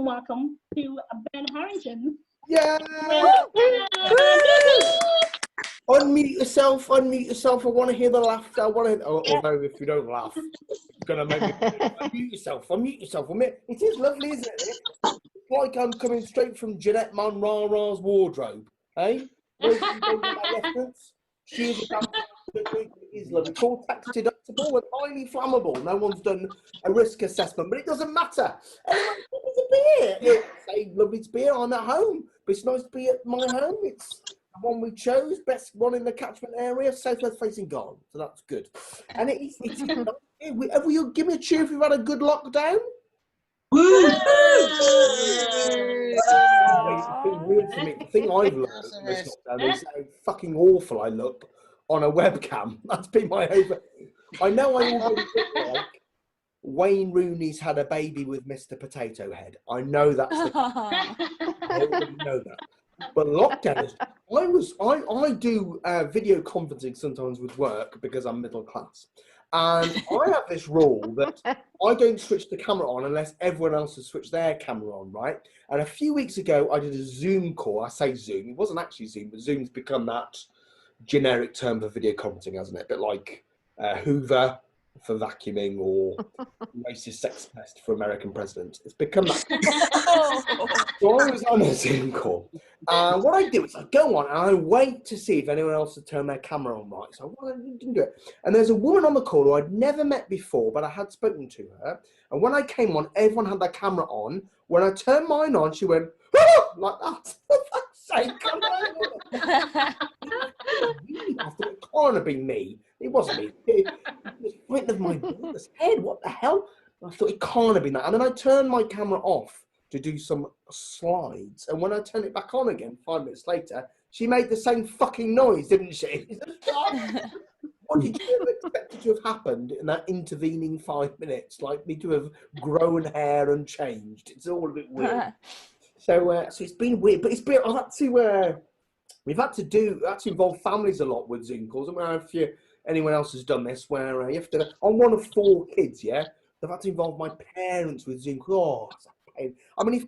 welcome to Ben Harrington. Yeah! Unmute yourself. I want to hear the laughter. Although if you don't laugh, it's going to make me... Unmute yourself. It is lovely, isn't it? It's like I'm coming straight from Jeanette Manrara's wardrobe. Eh? Those who don't get that reference, she is a damn... It is lovely. It's all tax deductible and highly flammable. No one's done a risk assessment, but it doesn't matter. Anyway, it's a beer. Yeah, say lovely to be here. I'm at home, but it's nice to be at my home. It's the one we chose, best one in the catchment area, southwest facing garden. So that's good. And it's have we give me a cheer if we've had a good lockdown? It's been weird for me. The thing I've learned from this lockdown is how fucking awful I look on a webcam. That's been my over. I know I already look like Wayne Rooney's had a baby with Mr. Potato Head. I know that's I already know that. But lockdown is. I do video conferencing sometimes with work because I'm middle class, and I have this rule that I don't switch the camera on unless everyone else has switched their camera on, right? And a few weeks ago, I did a Zoom call. I say Zoom. It wasn't actually Zoom, but Zoom's become that generic term for video conferencing, hasn't it? A bit like Hoover for vacuuming or racist sex pest for American president. It's become that. So I was on a Zoom call. What I do is I go on and I wait to see if anyone else had turned their camera on right. So I didn't do it. And there's a woman on the call who I'd never met before, but I had spoken to her. And when I came on, everyone had their camera on. When I turned mine on, she went, "Oh!" like that. For fuck's sake, come on. I thought it can't have been me. It wasn't me. It was written of my brother's head. What the hell? I thought it can't have been that. And then I turned my camera off to do some slides. And when I turned it back on again 5 minutes later, she made the same fucking noise, didn't she? What did you expect it to have happened in that intervening 5 minutes? Like me to have grown hair and changed. It's all a bit weird. So it's been weird. But it's been, I've had to... We've had to involve families a lot with Zoom calls. I don't know if anyone else has done this, where you have to. I'm one of 4 kids, yeah. I've had to involve my parents with Zoom calls. Oh, it's a pain. I mean, if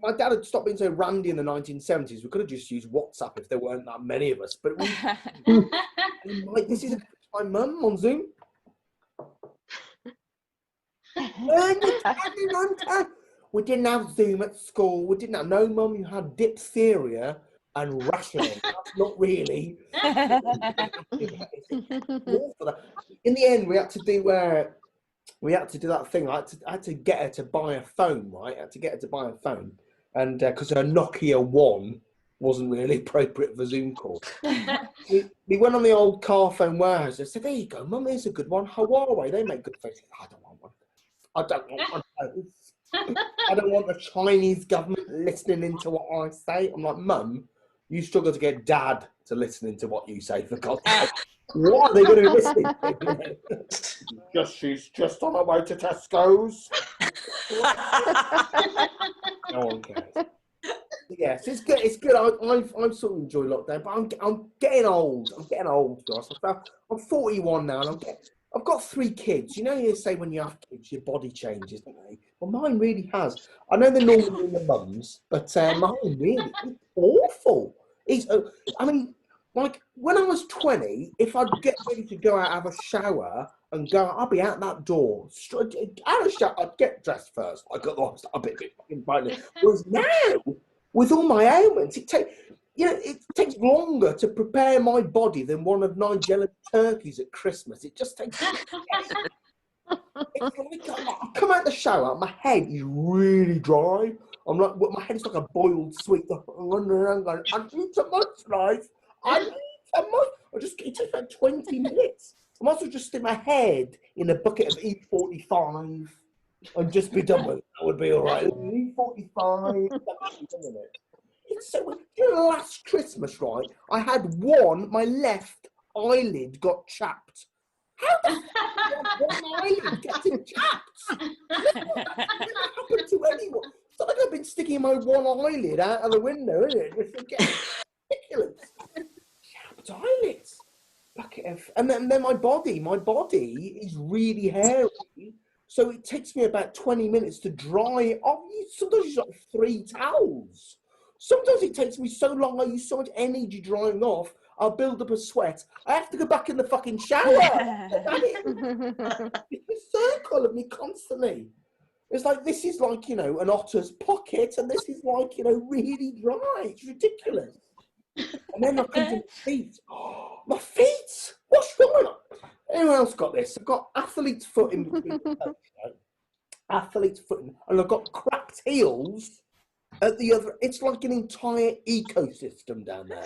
my dad had stopped being so randy in the 1970s, we could have just used WhatsApp if there weren't that many of us. But this is my mum on Zoom. We didn't have Zoom at school. We didn't have no mum. You had diphtheria and rationing. That's not really. In the end, we had to do that thing. I had to get her to buy a phone, right? And because her Nokia 1 wasn't really appropriate for Zoom calls. we went on the old car phone warehouse. I said, "There you go, Mum. Here's a good one. Huawei. They make good phones." I don't want one. I don't want one. I don't want the Chinese government listening into what I say. I'm like, "Mum, you struggle to get Dad to listen into what you say, for God's sake. What are they going to be listening to?" She's just on her way to Tesco's. No one cares. Yes, it's good. It's good. I sort of enjoy lockdown, but I'm getting old. Josh. I'm 41 now, and I've got 3 kids. You know, you say when you have kids, your body changes, don't they? Well, mine really has. I know they're normally in the mums, but mine really is awful. I mean, like when I was 20, if I'd get ready to go out, have a shower, and go, I'd be out that door. Out of shower, I'd get dressed first. I got lost a bit fucking violent. Whereas now, with all my ailments, it takes longer to prepare my body than one of Nigella's turkeys at Christmas. It just takes. It's like I come out the shower, my head is really dry. I'm like, my head's like a boiled sweet. I'm running around going, "I need some much, guys. I need some much." It takes like 20 minutes. I might as well just stick my head in a bucket of E45 and just be done with it. That would be all right. E45. It's so. Last Christmas, right? I had my left eyelid got chapped. How the fuck did one eyelid getting chapped? Never happened to anyone. It's not like I've been sticking my one eyelid out of the window, is it? It's ridiculous. Chapped eyelids. And then my body is really hairy. So it takes me about 20 minutes to dry off. Sometimes it's like 3 towels. Sometimes it takes me so long, I use so much energy drying off, I'll build up a sweat. I have to go back in the fucking shower. It's a circle of me constantly. It's like, this is like, you know, an otter's pocket, and this is like, you know, really dry. It's ridiculous. And then I come to my feet. Oh, my feet! What's going on? Anyone else got this? I've got athlete's foot in between the toes, right? Athlete's foot, and I've got cracked heels at the other. It's like an entire ecosystem down there.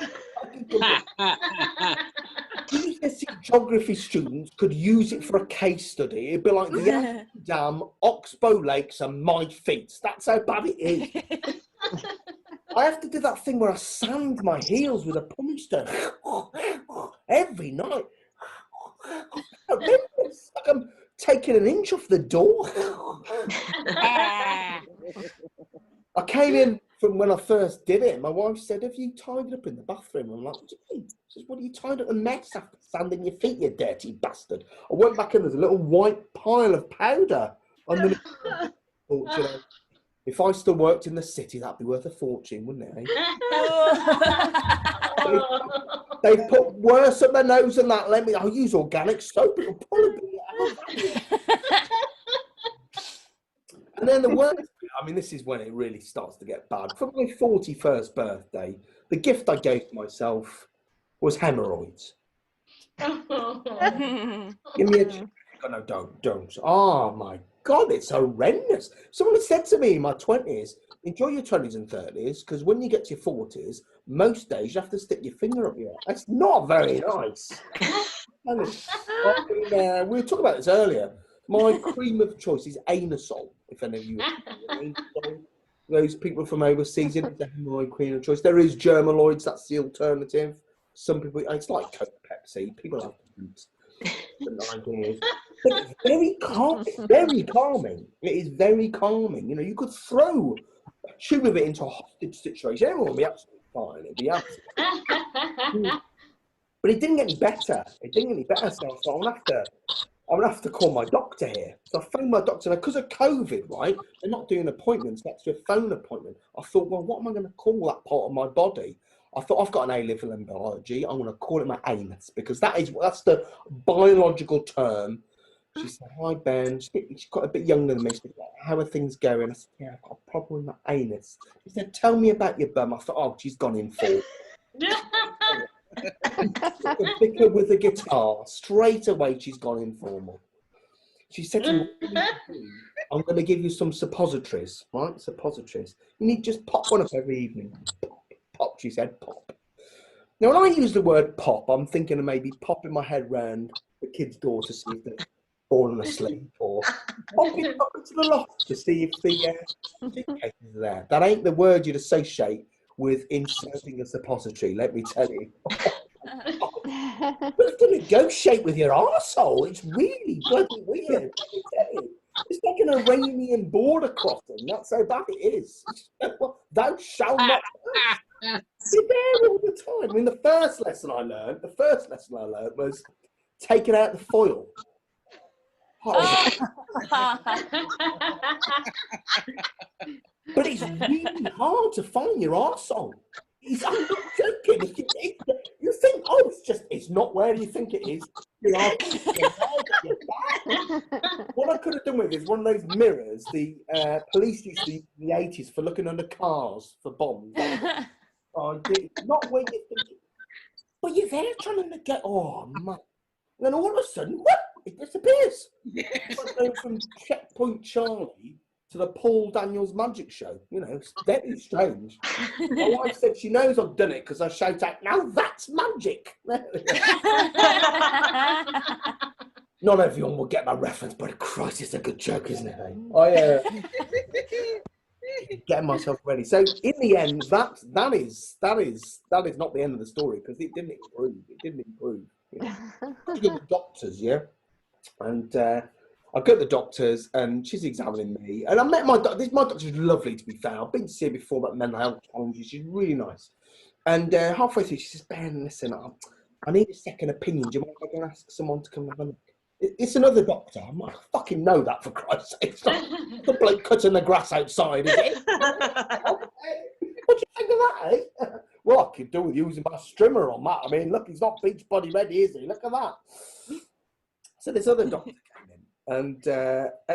University geography students could use it for a case study. It'd be like the Amsterdam Dam, Oxbow Lakes, and my feet. That's how bad it is. I have to do that thing where I sand my heels with a pumice stone every night. It's like I'm taking an inch off the door. I came in from when I first did it. My wife said, "Have you tied it up in the bathroom?" I'm like, "What do you mean?" She says, "What, are you tied up a mess after sanding your feet, you dirty bastard?" I went back in, there's a little white pile of powder on the thought, you know, if I still worked in the city, that'd be worth a fortune, wouldn't it? Eh? They've put worse at their nose than that. I'll use organic soap. It'll probably be. And then the worst bit, I mean, this is when it really starts to get bad. For my 41st birthday, the gift I gave myself was hemorrhoids. Give me a check. Oh, no, don't. Oh, my God, it's horrendous. Someone said to me in my 20s, enjoy your 20s and 30s, because when you get to your 40s, most days you have to stick your finger up your ass. That's not very nice. We were talking about this earlier. My cream of choice is Anusol, if any of you are those people from overseas, it's a hemorrhoid cream of choice. There is Germaloids, that's the alternative. Some people, it's like Coke, Pepsi. People have ideas. But it's very calming. It is very calming. You know, you could throw a tube of it into a hostage situation. Everyone would be absolutely fine. It'd be absolutely. But it didn't get any better. So I thought, I'm gonna have to call my doctor here. So I phoned my doctor, and because of COVID, right? They're not doing appointments. That's a phone appointment. I thought, well, what am I going to call that part of my body? I thought, I've got an A-level in biology. I'm going to call it my anus, because that's the biological term. She said, "Hi, Ben." She's got a bit younger than me. She said, "How are things going?" I said, "Yeah, I've got a problem with my anus." She said, "Tell me about your bum." I thought, oh, she's gone in for a vicar with a guitar. Straight away, she's gone informal. She said to me, "I'm going to give you some suppositories, right? Suppositories. You need just pop one up every evening." Pop, she said, pop. Now, when I use the word pop, I'm thinking of maybe popping my head round the kid's door to see if they're fallen asleep, or popping up into the loft to see if the suitcase is there. That ain't the word you'd associate with inserting a suppository, let me tell you. You have to negotiate with your arsehole. It's really bloody weird, let me tell you. It's like an Iranian border crossing. That's how bad it is. Thou shalt not. You're there all the time. I mean, the first lesson I learned was taking out the foil. Oh. But it's really hard to find your arsehole. I'm not joking. You think, oh, it's not where you think it is. What I could have done with it is one of those mirrors the police used to use in the 80s for looking under cars for bombs. Not where you think it. But you're there trying to get, oh, man. And then all of a sudden, whoop, it disappears. It's like from Checkpoint Charlie to the Paul Daniels magic show. You know, it's very strange. My wife said she knows I've done it because I shout out, "Now that's magic." Not everyone will get that reference, but Christ, it's a good joke, isn't it? I getting myself ready. So in the end, that is not the end of the story, because it didn't improve. You know? I go to the doctors, yeah, and I go to the doctors, and she's examining me, and I met my doctor. My doctor's lovely, to be fair. I've been to see her before about mental health challenges. She's really nice. And halfway through, she says, "Ben, listen, I need a second opinion. Do you mind if I can ask someone to come and have a look?" It's another doctor. I might fucking know that, for Christ's sake. It's not the bloke cutting the grass outside, is it? What do you think of that, eh? Well, I could do with using my strimmer on that. I mean, look, he's not beach body ready, is he? Look at that. So this other doctor came in, and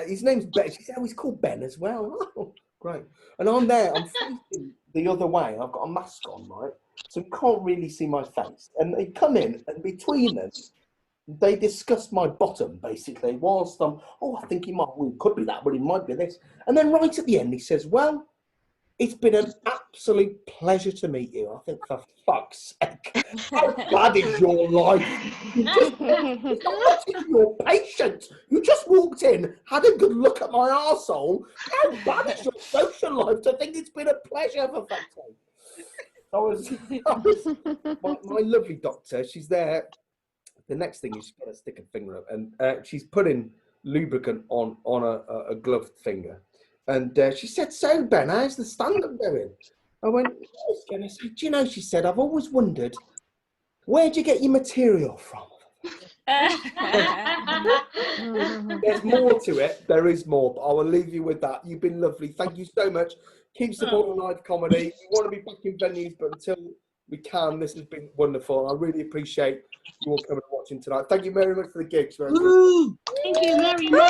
his name's Ben. She said, oh, he's called Ben as well. Oh, great. And I'm there. I'm facing the other way. I've got a mask on, right? So you can't really see my face. And they come in, and between them, they discussed my bottom, basically, whilst I think he could be that, but he might be this. And then right at the end, he says, well, it's been an absolute pleasure to meet you. I think, for fuck's sake, how bad is your life? You're patient. You just walked in, had a good look at my arsehole. How bad is your social life to think it's been a pleasure, for fuck's sake? My lovely doctor, she's there. The next thing is she's got to stick a finger up, and she's putting lubricant on a gloved finger. And she said, so, Ben, how's the stand-up going? I went, yes. And I said, do you know, she said, I've always wondered, where'd you get your material from? There's more to it. There is more, but I will leave you with that. You've been lovely. Thank you so much. Keep supporting live comedy. We want to be back in venues, but until we can, this has been wonderful. I really appreciate you all coming and watching tonight. Thank you very much for the gigs. Thank you very much.